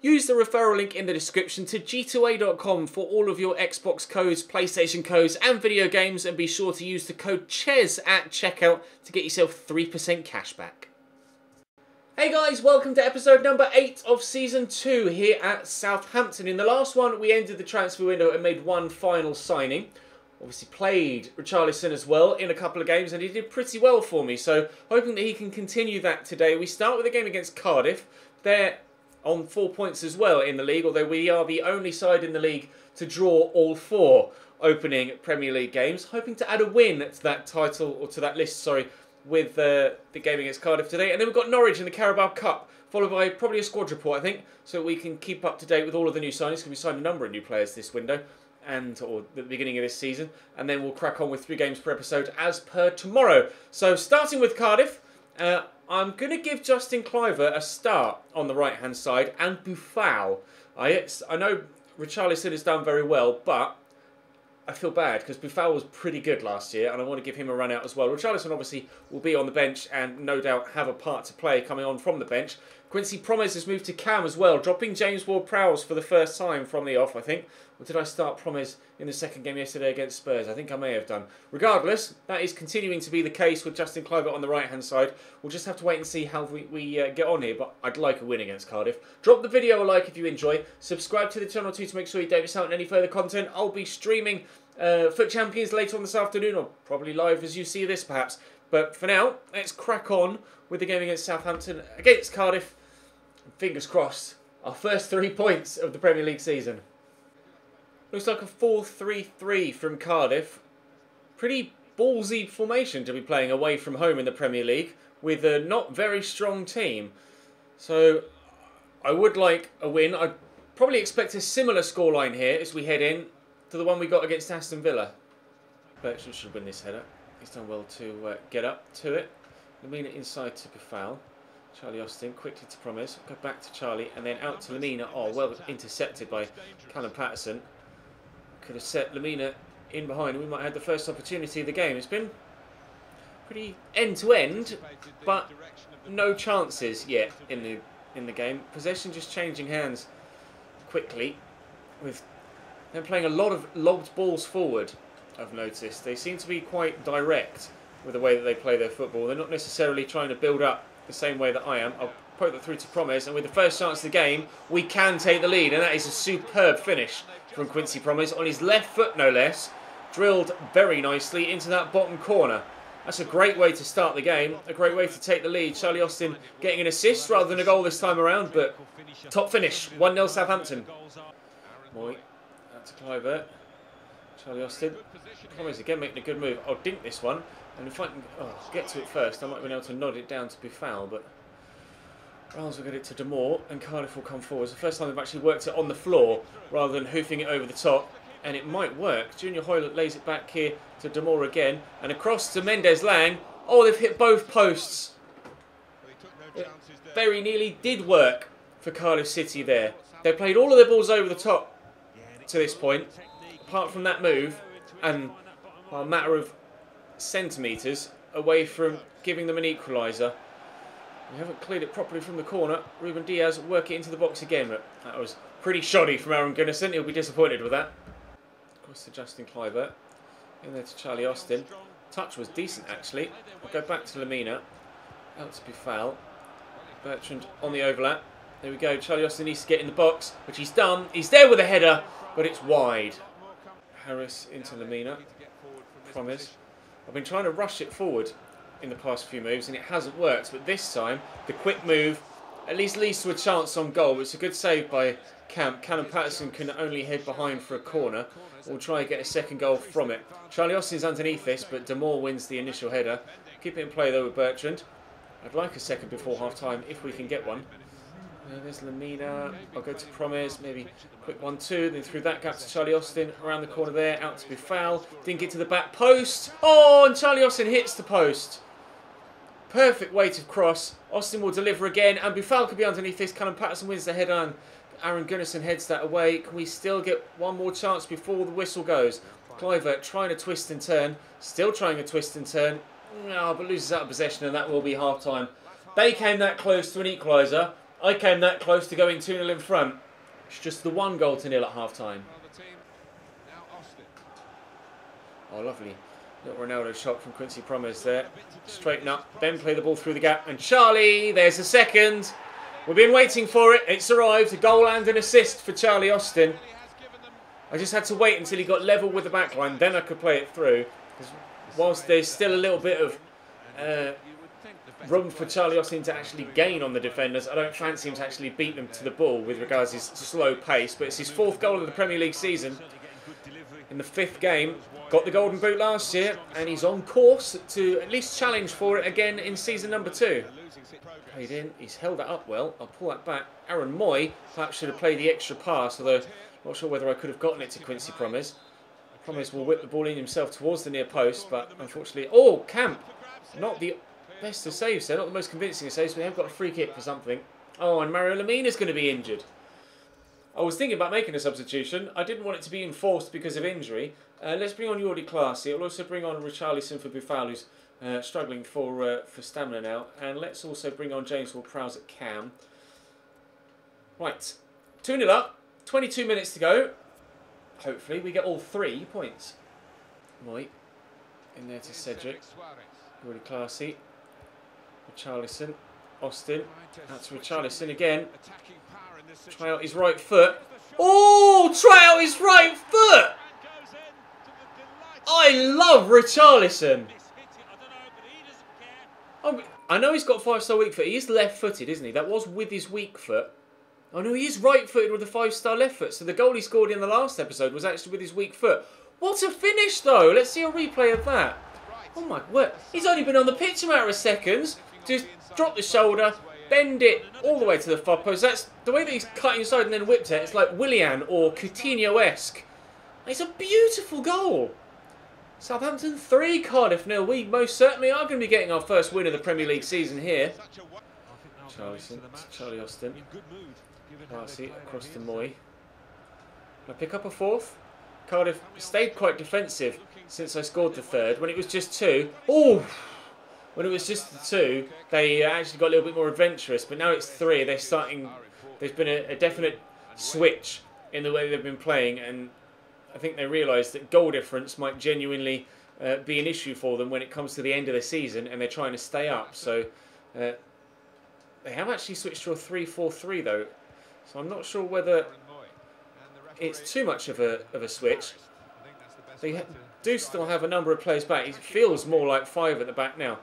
Use the referral link in the description to g2a.com for all of your Xbox codes, PlayStation codes and video games, and be sure to use the code CHES at checkout to get yourself 3% cashback. Hey guys, welcome to episode number 8 of Season 2 here at Southampton. In the last one, we ended the transfer window and made one final signing. Obviously played RICHARLISON as well in a couple of games and he did pretty well for me, so hoping that he can continue that today. We start with a game against Cardiff. They're on 4 points as well in the league, although we are the only side in the league to draw all 4 opening Premier League games. Hoping to add a win to that title, or to that list, sorry, with the game against Cardiff today. And then we've got Norwich in the Carabao Cup, followed by probably a squad report, I think, so we can keep up to date with all of the new signings, because we signed a number of new players this window, or at the beginning of this season. And then we'll crack on with 3 games per episode as per tomorrow. So starting with Cardiff, I'm going to give Justin Kluivert a start on the right-hand side, and Boufal. I know RICHARLISON has done very well, but I feel bad because Boufal was pretty good last year, and I want to give him a run out as well. RICHARLISON obviously will be on the bench and no doubt have a part to play coming on from the bench. Quincy Promes has moved to Cam as well, dropping James Ward-Prowse for the first time from the off, I think. Or did I start Promes in the second game yesterday against Spurs? I think I may have done. Regardless, that is continuing to be the case with Justin Kluivert on the right-hand side. We'll just have to wait and see how we get on here, but I'd like a win against Cardiff. Drop the video a like if you enjoy. Subscribe to the channel too to make sure you don't miss out on any further content. I'll be streaming Foot Champions later on this afternoon, or probably live as you see this perhaps. But for now, let's crack on with the game against Southampton, against Cardiff. Fingers crossed, our first 3 points of the Premier League season. Looks like a 4-3-3 from Cardiff. Pretty ballsy formation to be playing away from home in the Premier League with a not very strong team. So I would like a win. I'd probably expect a similar scoreline here as we head in to the one we got against Aston Villa. Bertrand should win this header. He's done well to get up to it. Lemina inside to Boufal. Charlie Austin quickly to Promes. Go back to Charlie and then out to Lemina. Oh, well intercepted by Callum Patterson. Could have set Lemina in behind. We might have had the first opportunity of the game. It's been pretty end-to-end, but no chances yet in the game. Possession just changing hands quickly. With them playing a lot of lobbed balls forward, I've noticed. They seem to be quite direct with the way that they play their football. They're not necessarily trying to build up the same way that I am. I'll poke that through to Promes, and with the first chance of the game, we can take the lead, and that is a superb finish from Quincy Promes on his left foot, no less. Drilled very nicely into that bottom corner. That's a great way to start the game, a great way to take the lead. Charlie Austin getting an assist rather than a goal this time around, but top finish, 1-0 Southampton. Moy, out to Kluivert. Charlie Austin. Promes again making a good move. I'll dink this one. And if I can get to it first, I might have been able to nod it down to Boufal, but Rams will get it to Demore, and Cardiff will come forward. It's the first time they've actually worked it on the floor rather than hoofing it over the top, and it might work. Junior Hoylett lays it back here to Demore again, and across to Mendez-Laing. Oh, they've hit both posts. It very nearly did work for Cardiff City there. They played all of their balls over the top to this point, apart from that move, and a matter of centimetres away from giving them an equaliser. We haven't cleared it properly from the corner. Ruben Diaz work it into the box again, but that was pretty shoddy from Aaron Gunnarsson. He'll be disappointed with that. Across to Justin Kluivert. In there to Charlie Austin. Touch was decent actually. We'll go back to Lemina. Out to Boufal. Bertrand on the overlap. There we go. Charlie Austin needs to get in the box, which he's done. He's there with a header, but it's wide. Harris into Lemina. Promes. I've been trying to rush it forward in the past few moves and it hasn't worked, but this time the quick move at least leads to a chance on goal. It's a good save by Camp. Callum Patterson can only head behind for a corner. We'll try and get a second goal from it. Charlie Austin's underneath this, but Demore wins the initial header. Keep it in play though with Bertrand. I'd like a second before half time if we can get one. There's Lemina. I'll go to Promes. Maybe quick 1-2. Then through that gap to Charlie Austin. Around the corner there. Out to Boufal. Didn't get to the back post. Oh, and Charlie Austin hits the post. Perfect way to cross. Austin will deliver again. And Boufal could be underneath this. Callum Patterson wins the header. And Aaron Gunnarsson heads that away. Can we still get one more chance before the whistle goes? Kluivert trying to twist and turn. Still trying to twist and turn. No, but loses out of possession. And that will be half time. They came that close to an equaliser. I came that close to going 2-0 in front. It's just the 1-0 at half-time. Oh, lovely. Little Ronaldo shot from Quincy Promes there. Straighten up, then play the ball through the gap. And Charlie, there's the second. We've been waiting for it. It's arrived. A goal and an assist for Charlie Austin. I just had to wait until he got level with the backline. Then I could play it through. Because whilst there's still a little bit of room for Charlie Austin to actually gain on the defenders, I don't fancy him to actually beat them to the ball with regards to his slow pace. But it's his 4th goal of the Premier League season. In the 5th game, got the Golden Boot last year, and he's on course to at least challenge for it again in season number 2. Played in, he's held that up well. I'll pull that back. Aaron Moy perhaps should have played the extra pass, although not sure whether I could have gotten it to Quincy Promes. Promes will whip the ball in himself towards the near post, but unfortunately... Oh, Camp! Not the best of saves there, not the most convincing of saves, but they have got a free kick for something. Oh, and Mario Lemina's going to be injured. I was thinking about making a substitution. I didn't want it to be enforced because of injury. Let's bring on Jordi Claessy. I'll also bring on Richarlison for Buffal, who's struggling for stamina now. And let's also bring on James Ward-Prowse at Cam. Right, 2-0 up. 22 minutes to go. Hopefully we get all 3 points. Right, in there to Cedric. Jordi Claessy. Richarlison. Austin. That's Richarlison again. Try out his right foot. Oh, try out his right foot! I love Richarlison. Oh, I know he's got 5-star weak foot. He is left-footed, isn't he? That was with his weak foot. Oh no, he is right-footed with a 5-star left foot. So the goal he scored in the last episode was actually with his weak foot. What a finish, though. Let's see a replay of that. Oh my word. He's only been on the pitch a matter of seconds. Just drop the shoulder, bend it all the way to the far post. That's the way that he's cut inside and then whipped it. It's like Willian or Coutinho-esque. It's a beautiful goal. Southampton 3, Cardiff 0. We most certainly are going to be getting our first win of the Premier League season here. Charlie Austin. Claessy across to Moy. Can I pick up a 4th? Cardiff stayed quite defensive since I scored the 3rd. When it was just 2. Oh! When it was just the 2, they actually got a little bit more adventurous. But now it's 3. They're starting. There's been a definite switch in the way they've been playing, and I think they realised that goal difference might genuinely be an issue for them when it comes to the end of the season, and they're trying to stay up. So they have actually switched to a 3-4-3 though. So I'm not sure whether it's too much of a switch. They do still have a number of players back. It feels more like 5 at the back now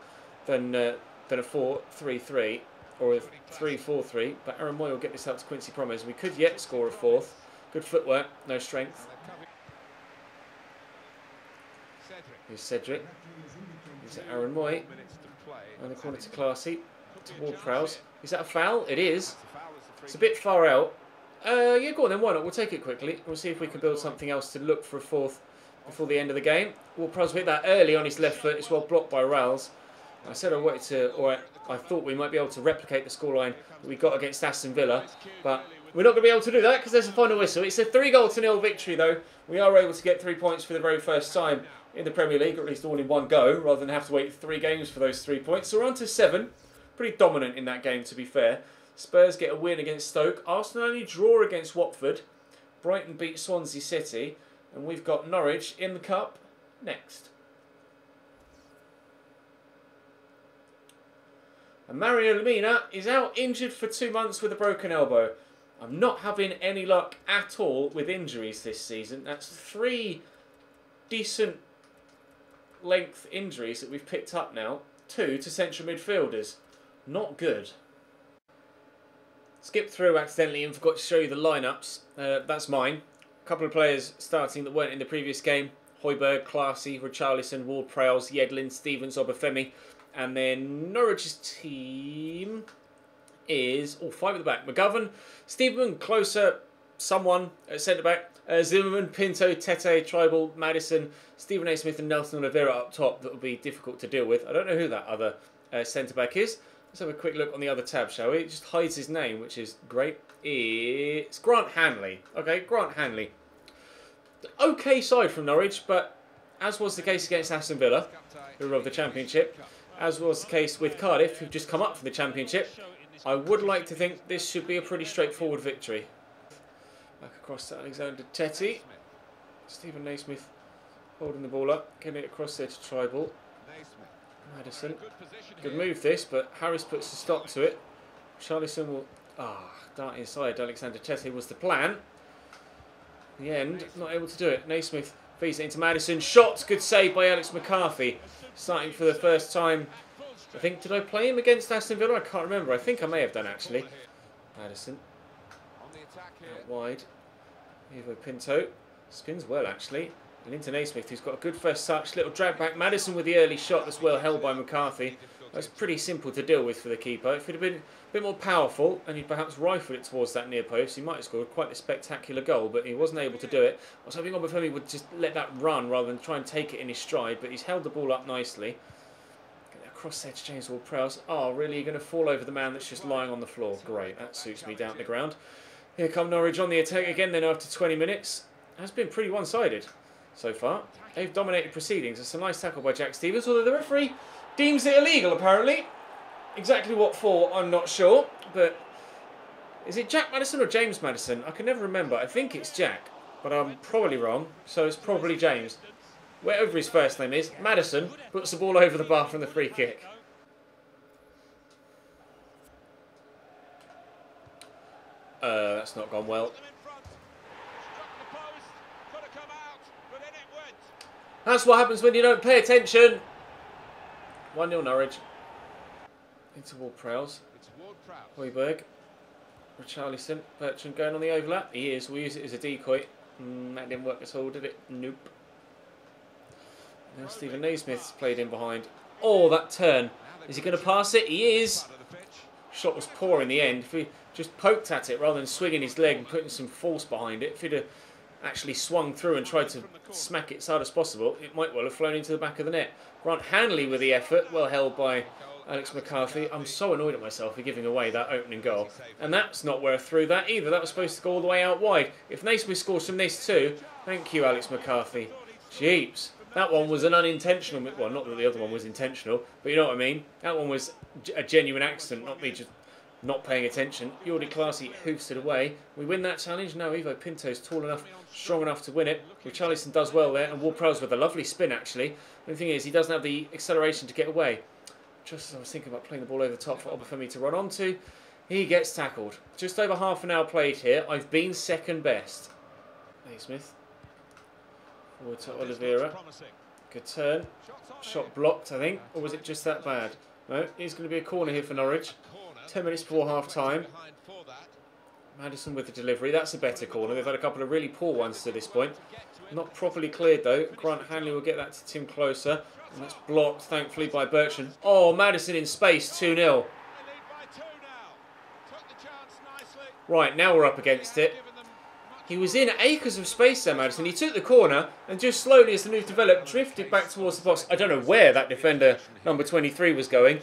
than a 4-3-3 or a 3-4-3. But Aaron Moy will get this out to Quincy Promes. We could yet score a 4th. Good footwork, no strength. Here's Cedric. Here's Aaron Moy. On the corner to Claessy. To Ward-Prowse. Is that a foul? It is. It's a bit far out. Yeah, go on then. Why not? We'll take it quickly. We'll see if we can build something else to look for a 4th before the end of the game. Ward-Prowse hit that early on his left foot. It's well blocked by Rowles. I said I wanted to, or I thought we might be able to replicate the scoreline that we got against Aston Villa, but we're not going to be able to do that because there's a final whistle. It's a 3-0 victory though. We are able to get 3 points for the very first time in the Premier League, or at least all in one go, rather than have to wait 3 games for those 3 points. So we're on to 7. Pretty dominant in that game, to be fair. Spurs get a win against Stoke. Arsenal only draw against Watford. Brighton beat Swansea City. And we've got Norwich in the Cup next. And Mario Lemina is out injured for 2 months with a broken elbow. I'm not having any luck at all with injuries this season. That's 3 decent length injuries that we've picked up now. 2 to central midfielders. Not good. Skipped through accidentally and forgot to show you the lineups. That's mine. A couple of players starting that weren't in the previous game. Højbjerg, Claessy, Richarlison, Ward-Prowse, Yedlin, Stevens, Obafemi. And then Norwich's team is 5 at the back. McGovern, Stevenson, Closer, someone at centre-back. Zimmerman, Pinto, Tete, Tribal, Madison, Stephen A. Smith and Nelson Oliveira up top. That will be difficult to deal with. I don't know who that other centre-back is. Let's have a quick look on the other tab, shall we? It just hides his name, which is great. It's Grant Hanley. Okay, Grant Hanley. Okay side from Norwich, but as was the case against Aston Villa, who were of the Championship, as was the case with Cardiff, who've just come up from the Championship, I would like to think this should be a pretty straightforward victory. Back across to Alexander Tetty. Stephen Naismith holding the ball up, getting it across there to Tribal. Madison. Good move this, but Harris puts a stop to it. Richarlison will... dart inside. Alexander Tetty was the plan. In the end, not able to do it. Naismith feeds it into Madison. Shot! Good save by Alex McCarthy. Starting for the first time. I think, did I play him against Aston Villa? I can't remember. I think I may have done, actually. Madison. Out wide. Ivo Pinto. Spins well, actually. And into Naismith, who's got a good first touch. Little drag back. Madison with the early shot that's well held by McCarthy. That's pretty simple to deal with for the keeper. If it had been a bit more powerful and he'd perhaps rifled it towards that near post, he might have scored quite a spectacular goal, but he wasn't able to do it. I was hoping Obafemi would just let that run rather than try and take it in his stride, but he's held the ball up nicely. Get that cross there to James Ward-Prowse. Oh, really? You're going to fall over the man that's just lying on the floor. Great, that suits me down to the ground. Here come Norwich on the attack again then after 20 minutes. It has been pretty one-sided so far. They've dominated proceedings. It's a nice tackle by Jack Stevens, although the referee deems it illegal, apparently. Exactly what for, I'm not sure. But is it Jack Madison or James Madison? I can never remember. I think it's Jack, but I'm probably wrong. So it's probably James. Whatever his first name is, Madison puts the ball over the bar from the free kick. That's not gone well. That's what happens when you don't pay attention. 1-0 Norwich. Into Ward-Prowse. Højbjerg. Richarlison. Bertrand going on the overlap. He is. We'll use it as a decoy. That didn't work at all, did it? Nope. Now Stephen Naismith's played in behind. Oh, that turn. Is he going to pass it? He is. Shot was poor in the end. If he just poked at it rather than swinging his leg and putting some force behind it, if he'd have actually swung through and tried to smack it as hard as possible, it might well have flown into the back of the net. Grant Hanley with the effort, well held by Alex McCarthy. I'm so annoyed at myself for giving away that opening goal. And that's not where I threw that either. That was supposed to go all the way out wide. If Naismith scores from this too, thank you, Alex McCarthy. Jeeps. That one was an unintentional... Well, not that the other one was intentional, but you know what I mean. That one was a genuine accident, not me just not paying attention. Jordi Claessy hoofs it away. We win that challenge. No, Ivo Pinto's tall enough, strong enough to win it. Richarlison does well there, and Ward-Prowse with a lovely spin, actually. The thing is, he doesn't have the acceleration to get away. Just as I was thinking about playing the ball over the top for Obafemi to run onto, he gets tackled. Just over half an hour played here. I've been second best. Naismith. Forward to Oliveira. Good turn. Shot blocked, I think. Or was it just that bad? No, it's going to be a corner here for Norwich. 10 minutes before half-time. Madison with the delivery. That's a better corner. They've had a couple of really poor ones to this point. Not properly cleared, though. Grant Hanley will get that to Tim Closer. And that's blocked, thankfully, by Bertrand. Oh, Madison in space. 2-0. Right, now we're up against it. He was in acres of space there, Madison. He took the corner and just slowly, as the move developed, drifted back towards the box. I don't know where that defender, number 23, was going.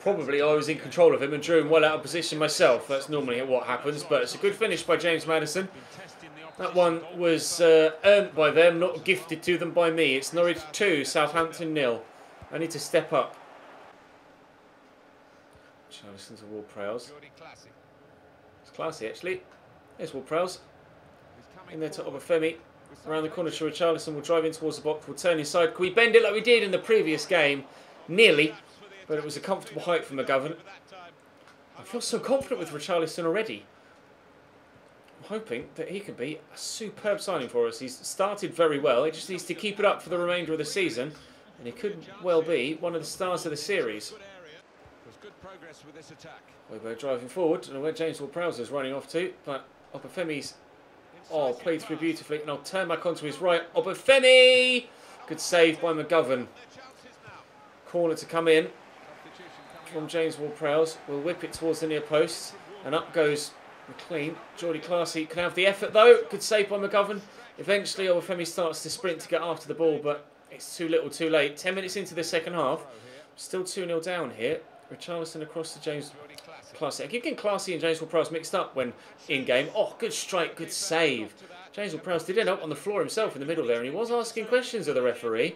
Probably I was in control of him and drew him well out of position myself. That's normally what happens, but it's a good finish by James Madison. That one was earned by them, not gifted to them by me. It's Norwich 2, Southampton 0. I need to step up. Richarlison to Ward-Prowse. It's classy, actually. There's Ward-Prowse. In there to Obafemi. Around the corner to Richarlison. Will drive in towards the box. Will turn inside. Can we bend it like we did in the previous game? Nearly. But it was a comfortable height for McGovern. I feel so confident with Richarlison already. I'm hoping that he can be a superb signing for us. He's started very well. He just needs to keep it up for the remainder of the season. And he could well be one of the stars of the series. Højbjerg driving forward. I don't know where James Ward-Prowse is running off to. But Obafemi's played through beautifully. And I'll turn back onto his right. Obafemi! Good save by McGovern. Corner to come in from James Ward-Prowse. Will whip it towards the near post. And up goes McLean. Jordi Claessy can have the effort though. Good save by McGovern. Eventually Obafemi starts to sprint to get after the ball, but it's too little too late. 10 minutes into the second half. Still 2-0 down here. Richarlison across to James Claessy. I keep getting Claessy and James Ward-Prowse mixed up when in game. Oh, good strike, good save. James Ward-Prowse did end up on the floor himself in the middle there, and he was asking questions of the referee.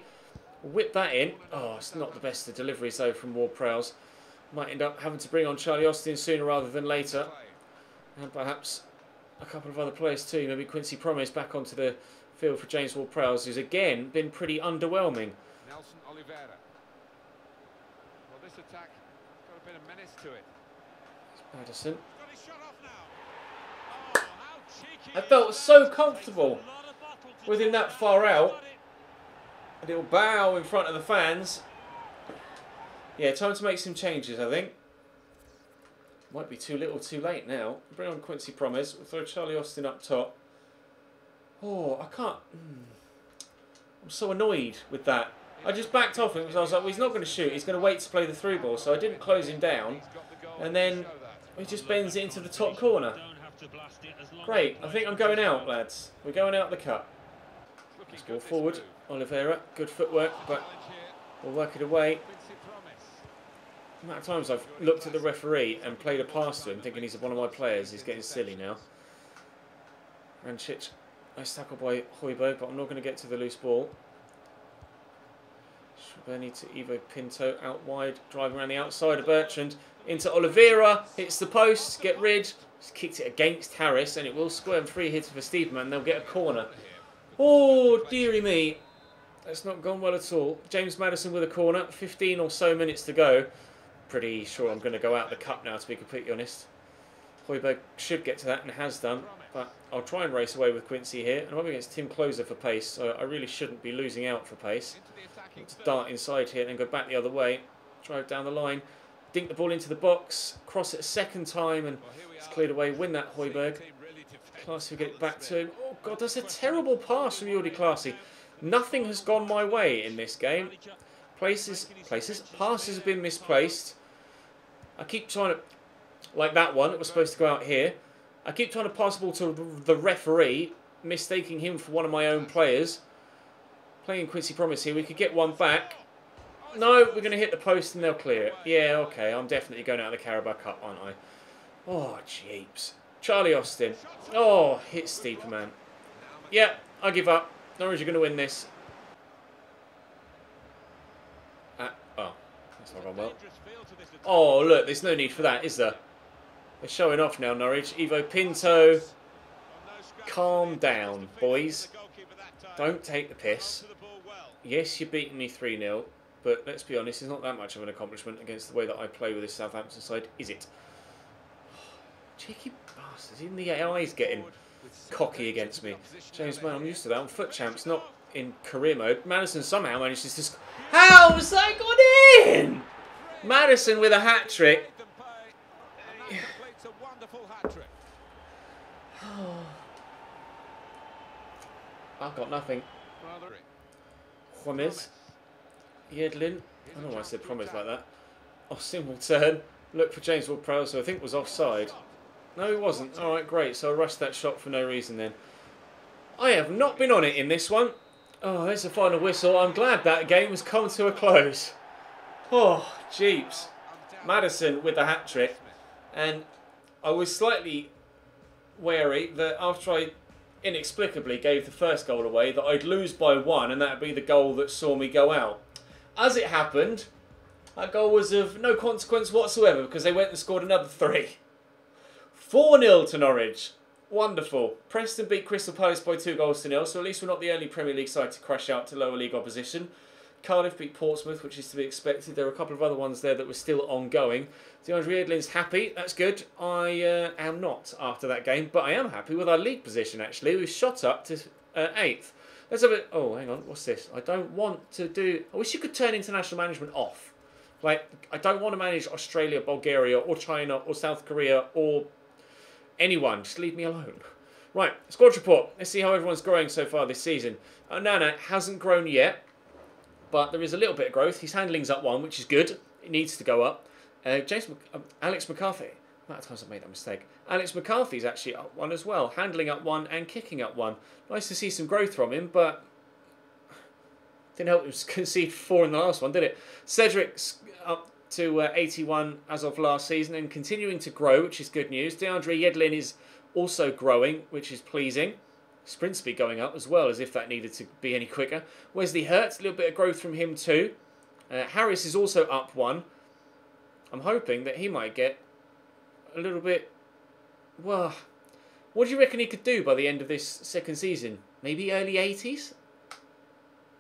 Whip that in. Oh, it's not the best of deliveries though from Ward-Prowse. Might end up having to bring on Charlie Austin sooner rather than later. And perhaps a couple of other players too. Maybe Quincy Promes back onto the field for James Ward-Prowse, who's again been pretty underwhelming. Nelson Oliveira. Well, this attack got a bit of menace to it. Maddison. I felt so comfortable with him that far out. A little bow in front of the fans. Yeah, time to make some changes, I think. Might be too little too late now. Bring on Quincy Promes. We'll throw Charlie Austin up top. Oh, I can't. I'm so annoyed with that. I just backed off him because I was like, well, he's not going to shoot. He's going to wait to play the through ball. So I didn't close him down. And then he just bends it into the top corner. Great. I think I'm going out, lads. We're going out the cut. Let's go forward. Oliveira. Good footwork, but we'll work it away. The amount of times I've looked at the referee and played a pass to him thinking he's one of my players. He's getting silly now. Rancic. Nice tackle by Højbjerg, but I'm not going to get to the loose ball. Srebeni to Ivo Pinto out wide, driving around the outside of Bertrand. Into Oliveira, hits the post, get rid. Just kicked it against Harris, and it will squirm free hits for Stevenman. They'll get a corner. Oh, dearie me. That's not gone well at all. James Maddison with a corner, 15 or so minutes to go. Pretty sure I'm going to go out the cup now, to be completely honest. Højbjerg should get to that and has done, but I'll try and race away with Quincy here. I'm up against Tim Closer for pace, so I really shouldn't be losing out for pace. Let's dart inside here and then go back the other way. Drive down the line, dink the ball into the box, cross it a second time, and it's cleared away. Win that, Højbjerg. Classy will get it back to him. Oh God, that's a terrible pass from Jordi Classy. Nothing has gone my way in this game. Passes have been misplaced. I keep trying to, like that one, it was supposed to go out here. I keep trying to pass the ball to the referee, mistaking him for one of my own players. Playing Quincy Promes here, we could get one back. No, we're going to hit the post and they'll clear it. Yeah, okay, I'm definitely going out of the Carabao Cup, aren't I? Oh, jeeps. Charlie Austin. Oh, hit Steeperman. Yeah, I give up. Norwich are going to win this. Oh, that's not gone well. Oh, look, there's no need for that, is there? They're showing off now, Norwich. Ivo Pinto. Calm down, boys. Don't take the piss. Yes, you're beating me 3-0, but let's be honest, it's not that much of an accomplishment against the way that I play with this Southampton side, is it? Cheeky bastards. Even the AI's getting cocky against me. James Mann, I'm used to that. I'm foot champs, not in career mode. Maddison somehow manages to... How has that gone in? Maddison with a hat-trick. I've got nothing. Promes. Yedlin. I don't know why I said Promes like that. Austin will turn. Look for James Ward-Prowse, who I think was offside. No, he wasn't. Alright, great. So I rushed that shot for no reason then. I have not been on it in this one. Oh, there's the final whistle. I'm glad that game has come to a close. Oh, jeeps. Maddison with the hat-trick. And I was slightly wary that after I inexplicably gave the first goal away, that I'd lose by 1 and that would be the goal that saw me go out. As it happened, that goal was of no consequence whatsoever because they went and scored another 3. 4-0 to Norwich. Wonderful. Preston beat Crystal Palace by 2-0, so at least we're not the only Premier League side to crash out to lower league opposition. Cardiff beat Portsmouth, which is to be expected. There were a couple of other ones there that were still ongoing. DeAndre Edlin's happy. That's good. I am not after that game, but I am happy with our league position, actually. We've shot up to 8th. Let's have a... Oh, hang on. What's this? I don't want to do... I wish you could turn international management off. Like, I don't want to manage Australia, Bulgaria, or China, or South Korea, or anyone. Just leave me alone. Right, squad report. Let's see how everyone's growing so far this season. Nana hasn't grown yet. But there is a little bit of growth. His handling's up 1, which is good. It needs to go up. Alex McCarthy. Amount of times I've made that mistake. Alex McCarthy's actually up 1 as well. Handling up 1 and kicking up 1. Nice to see some growth from him, but didn't help him concede 4 in the last one, did it? Cedric's up to 81 as of last season and continuing to grow, which is good news. DeAndre Yedlin is also growing, which is pleasing. Sprint speed going up as well, as if that needed to be any quicker. Wesley Hurt, a little bit of growth from him too. Harris is also up 1. I'm hoping that he might get a little bit... Well, what do you reckon he could do by the end of this second season? Maybe early 80s?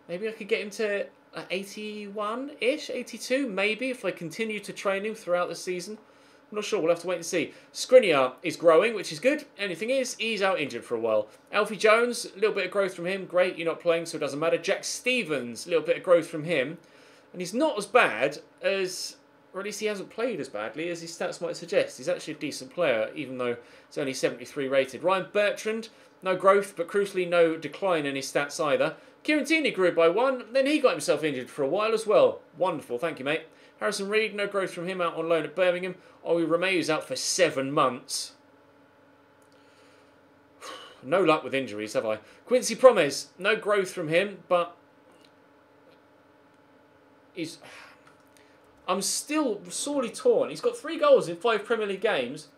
Maybe I could get him to 81-ish, 82, maybe, if I continue to train him throughout the season. I'm not sure, we'll have to wait and see. Skriniar is growing, which is good. Only thing is, he's out injured for a while. Alfie Jones, a little bit of growth from him. Great, you're not playing, so it doesn't matter. Jack Stevens, a little bit of growth from him. And he's not as bad as, or at least he hasn't played as badly as his stats might suggest. He's actually a decent player, even though he's only 73 rated. Ryan Bertrand, no growth, but crucially no decline in his stats either. Kieran Tierney grew by 1, then he got himself injured for a while as well. Wonderful, thank you, mate. Harrison Reed, no growth from him, out on loan at Birmingham. Ollie Romeu's out for 7 months. No luck with injuries, have I? Quincy Promes, no growth from him, but I'm still sorely torn. He's got 3 goals in 5 Premier League games.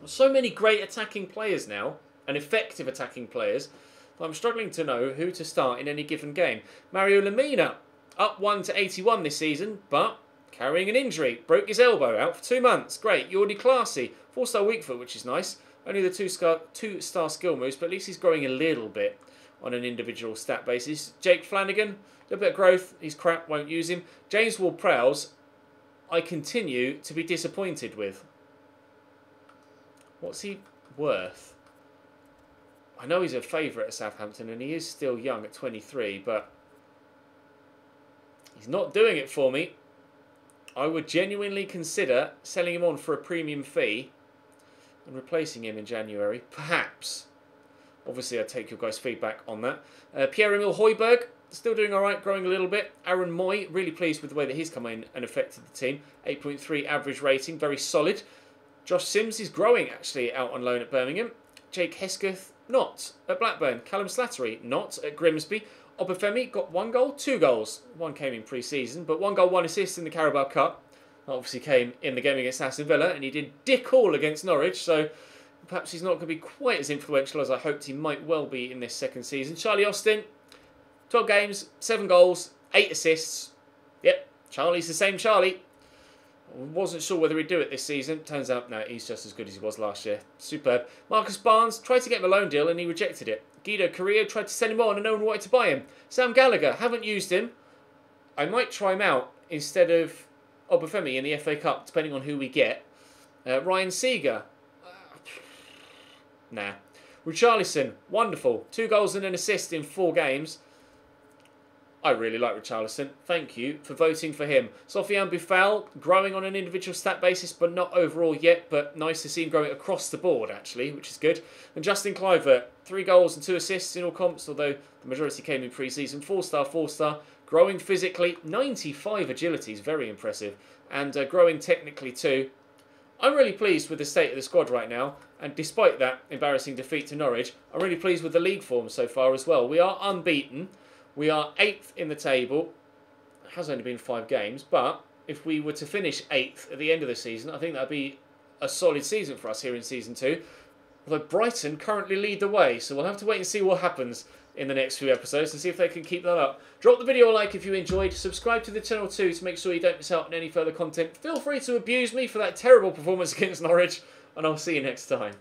So many great attacking players now, and effective attacking players, that I'm struggling to know who to start in any given game. Mario Lemina, up 1 to 81 this season, but carrying an injury. Broke his elbow, out for 2 months. Great. Jordi Classy, 4-star weak foot, which is nice. Only the 2-star skill moves, but at least he's growing a little bit on an individual stat basis. Jake Flanagan, a little bit of growth. He's crap, won't use him. James Ward-Prowse, I continue to be disappointed with. What's he worth? I know he's a favourite at Southampton, and he is still young at 23, but he's not doing it for me. I would genuinely consider selling him on for a premium fee and replacing him in January, perhaps. Obviously, I'd take your guys' feedback on that. Pierre-Emile Højbjerg, still doing all right, growing a little bit. Aaron Moy, really pleased with the way that he's come in and affected the team. 8.3 average rating, very solid. Josh Sims is growing, actually, out on loan at Birmingham. Jake Hesketh, not at Blackburn. Callum Slattery, not at Grimsby. Obafemi got 1 goal, 2 goals. 1 came in pre-season, but 1 goal, 1 assist in the Carabao Cup. That obviously came in the game against Aston Villa, and he did dick all against Norwich, so perhaps he's not going to be quite as influential as I hoped he might well be in this second season. Charlie Austin, 12 games, 7 goals, 8 assists. Yep, Charlie's the same Charlie. Wasn't sure whether he'd do it this season. Turns out, no, he's just as good as he was last year. Superb. Marcus Barnes tried to get him a loan deal and he rejected it. Guido Carrillo tried to send him on and no one wanted to buy him. Sam Gallagher, haven't used him. I might try him out instead of Obafemi in the FA Cup, depending on who we get. Ryan Seeger. Nah. Richarlison, wonderful. 2 goals and an assist in 4 games. I really like Richarlison. Thank you for voting for him. Sofiane Boufal, growing on an individual stat basis, but not overall yet. But nice to see him growing across the board, actually, which is good. And Justin Kluivert, 3 goals and 2 assists in all comps, although the majority came in pre-season. 4-star, 4-star. Growing physically, 95 agility is very impressive. And growing technically too. I'm really pleased with the state of the squad right now. And despite that embarrassing defeat to Norwich, I'm really pleased with the league form so far as well. We are unbeaten. We are 8th in the table. It has only been 5 games, but if we were to finish 8th at the end of the season, I think that would be a solid season for us here in Season 2. Although Brighton currently lead the way, so we'll have to wait and see what happens in the next few episodes and see if they can keep that up. Drop the video a like if you enjoyed. Subscribe to the channel too to make sure you don't miss out on any further content. Feel free to abuse me for that terrible performance against Norwich, and I'll see you next time.